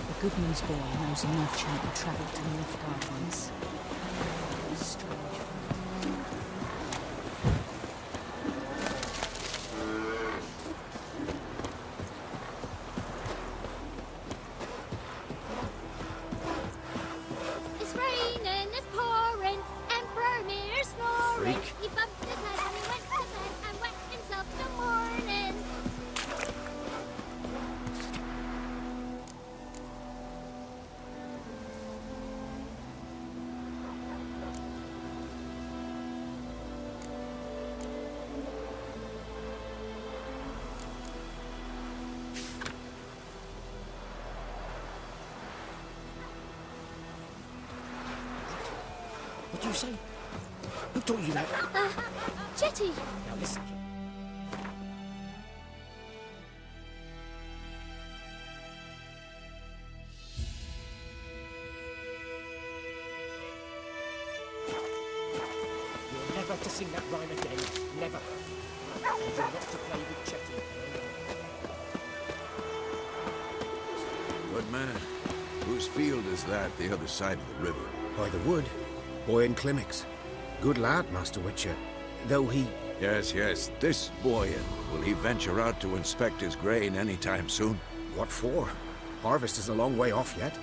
The good news boy knows a merchant who travelled to Nilfgaard's. Strange. It's raining, it's pouring, Emperor Mir snoring. Freak. He bumped his head and he went to bed and wet himself till morning. What do you say? Who taught you that? Jetty! Now listen. You're never to sing that rhyme again. Never. And you're not to play with Chetty. Good man. Whose field is that the other side of the river? By the wood. Boyan Clemmix. Good lad, Master Witcher. Though he... Yes, yes. This Boyan. Will he venture out to inspect his grain anytime soon? What for? Harvest is a long way off yet.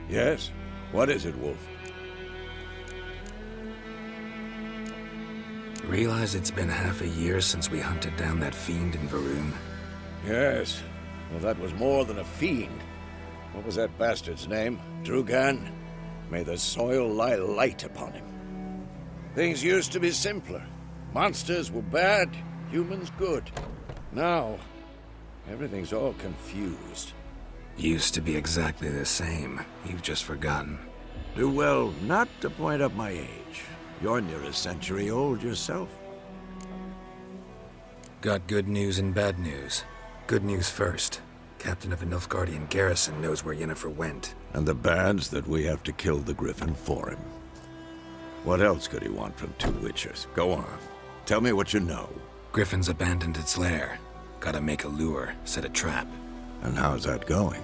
Yes? What is it, Wolf? Realize it's been half a year since we hunted down that fiend in Varun? Yes. Well, that was more than a fiend. What was that bastard's name? Drugan? May the soil lie light upon him. Things used to be simpler. Monsters were bad, humans good. Now, everything's all confused. Used to be exactly the same. You've just forgotten. Do well not to point up my age. You're near a century old yourself. Got good news and bad news. Good news first. Captain of a Nilfgaardian garrison knows where Yennefer went. And the bad's that we have to kill the Griffin for him. What else could he want from two witchers? Go on. Tell me what you know. Griffin's abandoned its lair. Gotta make a lure, set a trap. And how's that going?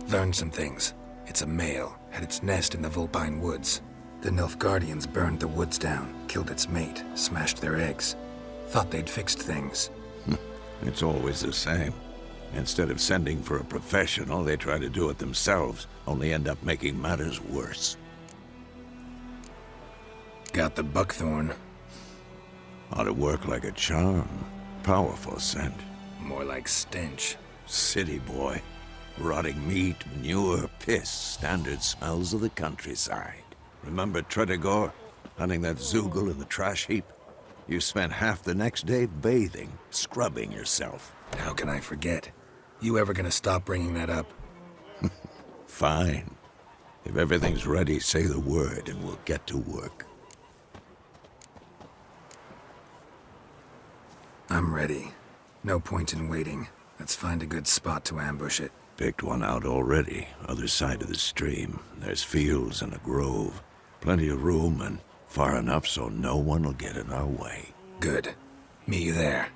Learned some things. It's a male, had its nest in the Vulpine Woods. The Nilfgaardians burned the woods down, killed its mate, smashed their eggs. Thought they'd fixed things. It's always the same. Instead of sending for a professional, they try to do it themselves, only end up making matters worse. Got the buckthorn. Ought to work like a charm. Powerful scent. More like stench. City boy. Rotting meat, manure, piss, standard smells of the countryside. Remember Tredegor? Hunting that Zoogle in the trash heap? You spent half the next day bathing, scrubbing yourself. How can I forget? You ever gonna stop bringing that up? Fine. If everything's ready, say the word and we'll get to work. I'm ready. No point in waiting. Let's find a good spot to ambush it. Picked one out already, other side of the stream. There's fields and a grove. Plenty of room and far enough so no one will get in our way. Good. Meet you there.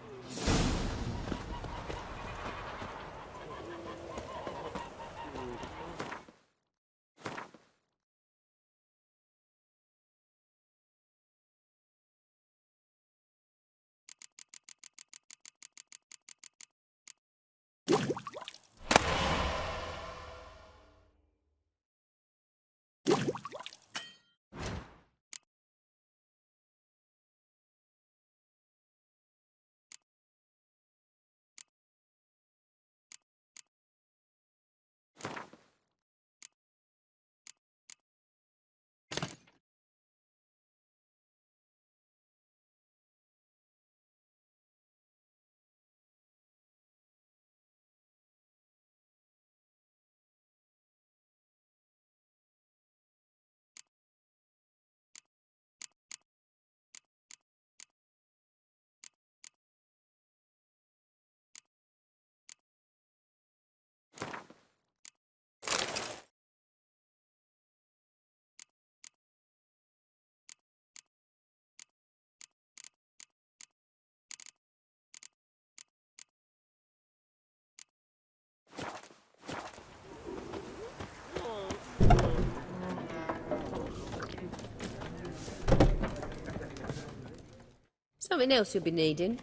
Something else you'll be needing.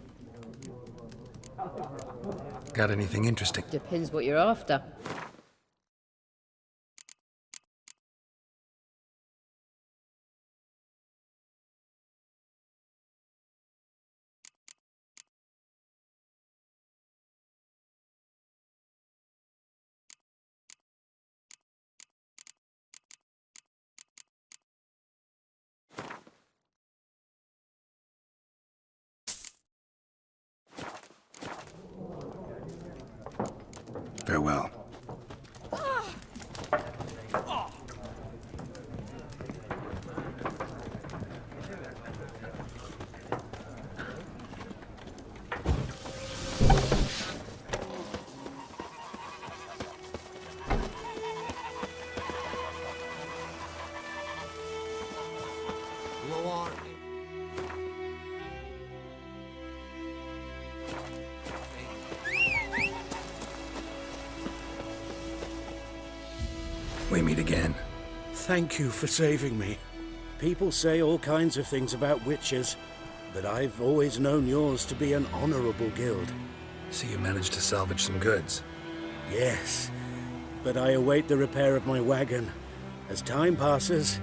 Got anything interesting? Depends what you're after. Farewell. We meet again. Thank you for saving me. People say all kinds of things about witches, but I've always known yours to be an honorable guild. So you managed to salvage some goods? Yes, but I await the repair of my wagon. As time passes,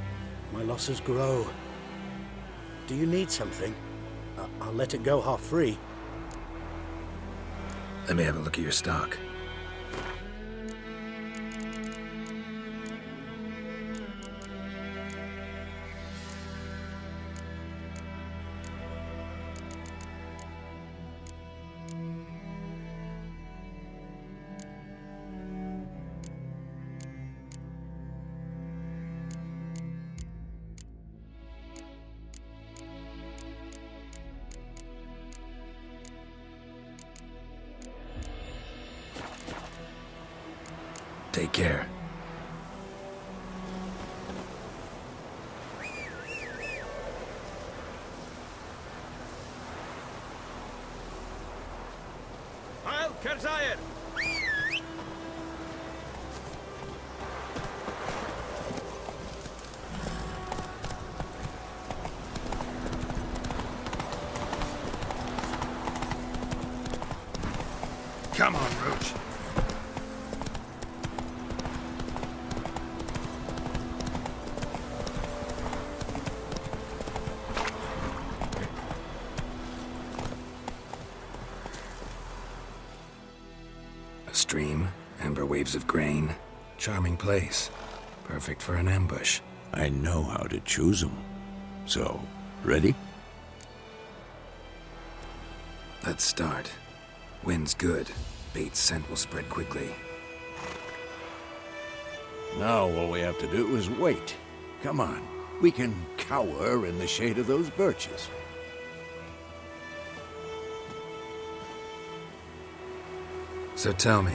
my losses grow. Do you need something? I'll let it go half-free. Let me have a look at your stock. Take care. Heil Kerzayr! Come on, Roach. A stream, amber waves of grain. Charming place. Perfect for an ambush. I know how to choose them. So, ready? Let's start. Wind's good. Bait's scent will spread quickly. Now all we have to do is wait. Come on. We can cower in the shade of those birches. So tell me,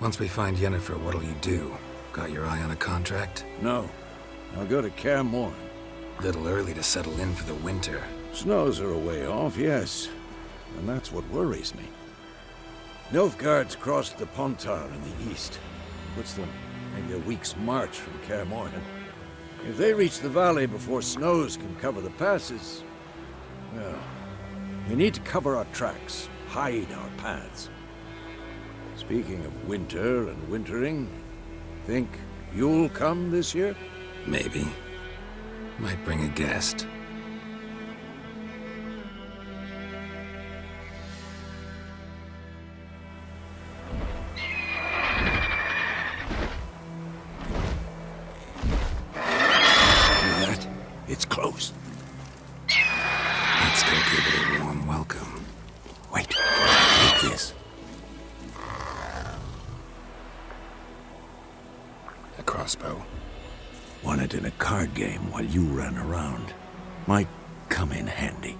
once we find Yennefer, what'll you do? Got your eye on a contract? No. I'll go to Kaer Morhen. Little early to settle in for the winter. Snows are a way off, yes. And that's what worries me. Nilfgaard's crossed the Pontar in the east. Puts them maybe a week's march from Kaer Morhen. If they reach the valley before snows can cover the passes, well, we need to cover our tracks, hide our paths. Speaking of winter and wintering, think you'll come this year? Maybe. Might bring a guest. It's close. Let's go give it a warm welcome. Wait. Take this. A crossbow. Won it in a card game while you ran around. Might come in handy.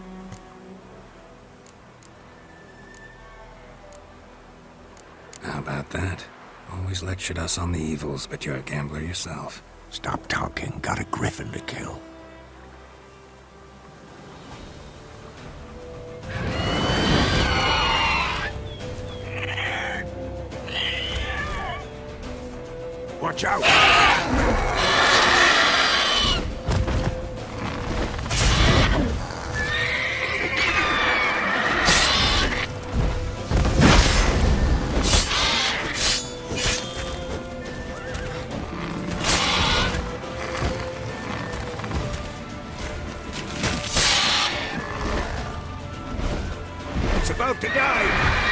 How about that? Always lectured us on the evils, but you're a gambler yourself. Stop talking. Got a griffin to kill. Watch out! It's about to die!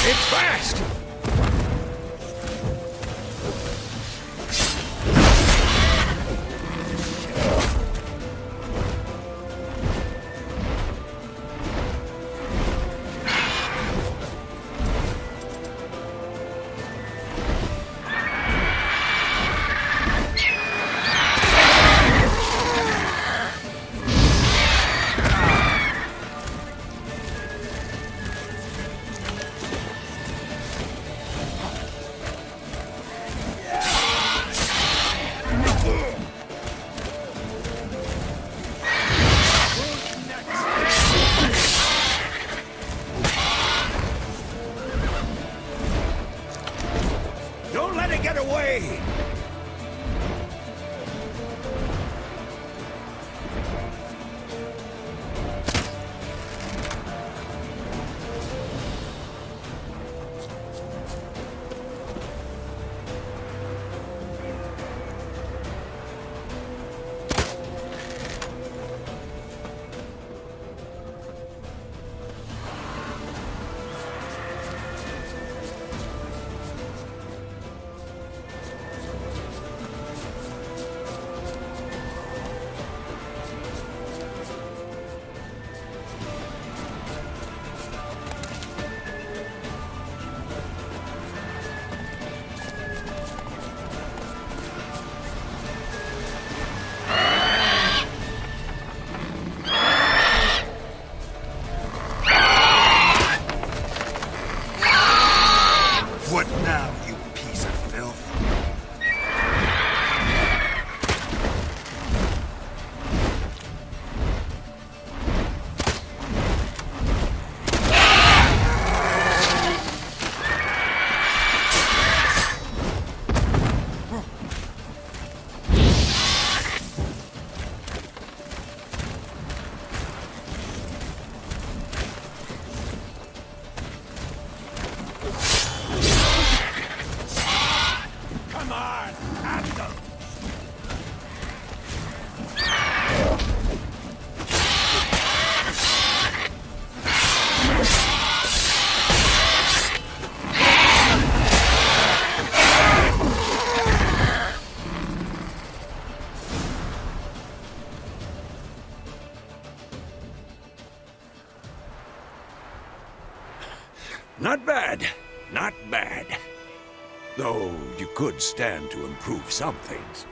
It's fast! Don't let it get away! What now, you piece of filth? Come on, at them! Not bad. Not bad. Though you could stand to improve some things.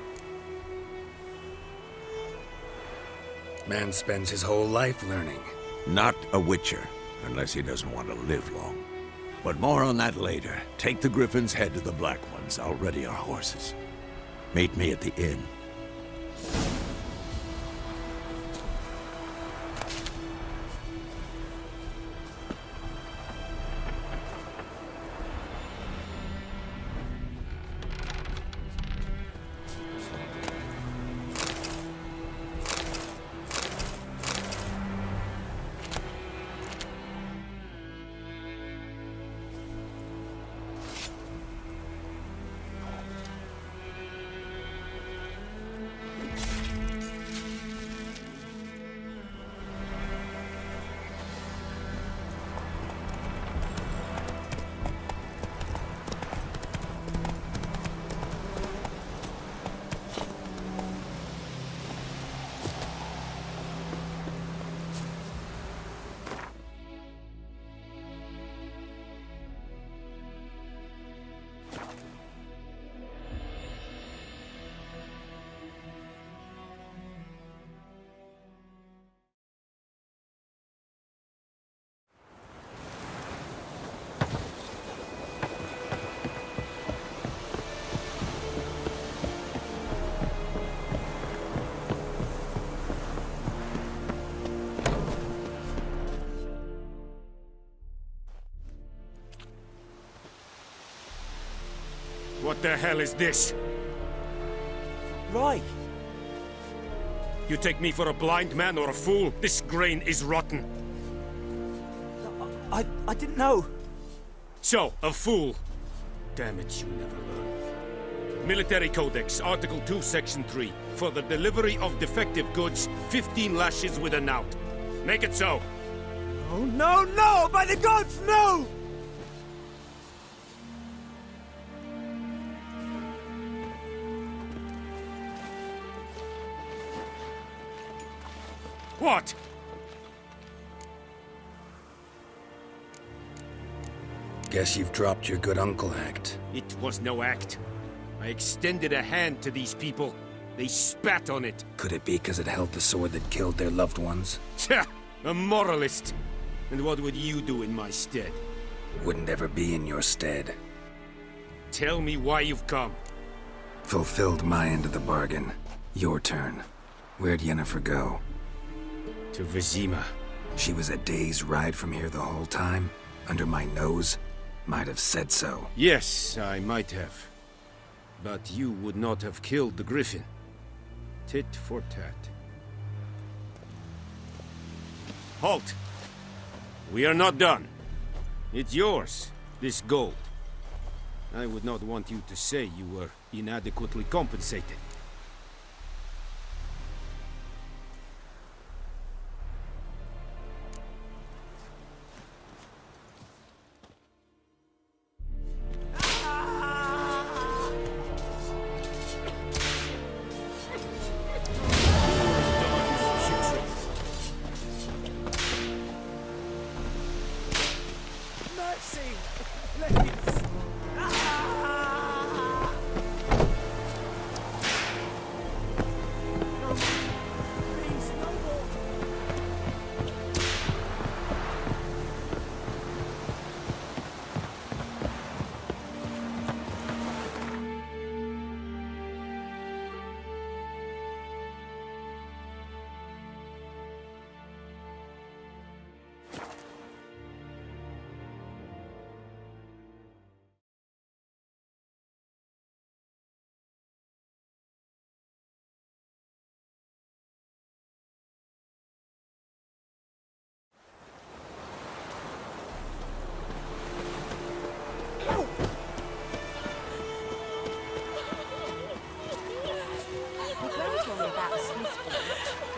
Man spends his whole life learning. Not a witcher, unless he doesn't want to live long. But more on that later. Take the Griffin's head to the Black Ones. I'll ready our horses. Meet me at the inn. What the hell is this? Rye! You take me for a blind man or a fool? This grain is rotten. I didn't know. So, a fool. Damn it, you never learn. Military Codex, Article 2, Section 3. For the delivery of defective goods, 15 lashes with a knout. Make it so. Oh, no, no! By the gods, no! What? Guess you've dropped your good uncle act. It was no act. I extended a hand to these people. They spat on it. Could it be because it held the sword that killed their loved ones? Tja! A moralist! And what would you do in my stead? Wouldn't ever be in your stead. Tell me why you've come. Fulfilled my end of the bargain. Your turn. Where'd Yennefer go? To Vizima. She was a day's ride from here the whole time? Under my nose? Might have said so. Yes, I might have. But you would not have killed the griffin. Tit for tat. Halt! We are not done. It's yours, this gold. I would not want you to say you were inadequately compensated.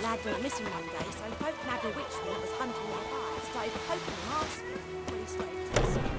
Lad went missing one day, so folk nabbed a witch that was hunting their fire, started poking and asking when he started to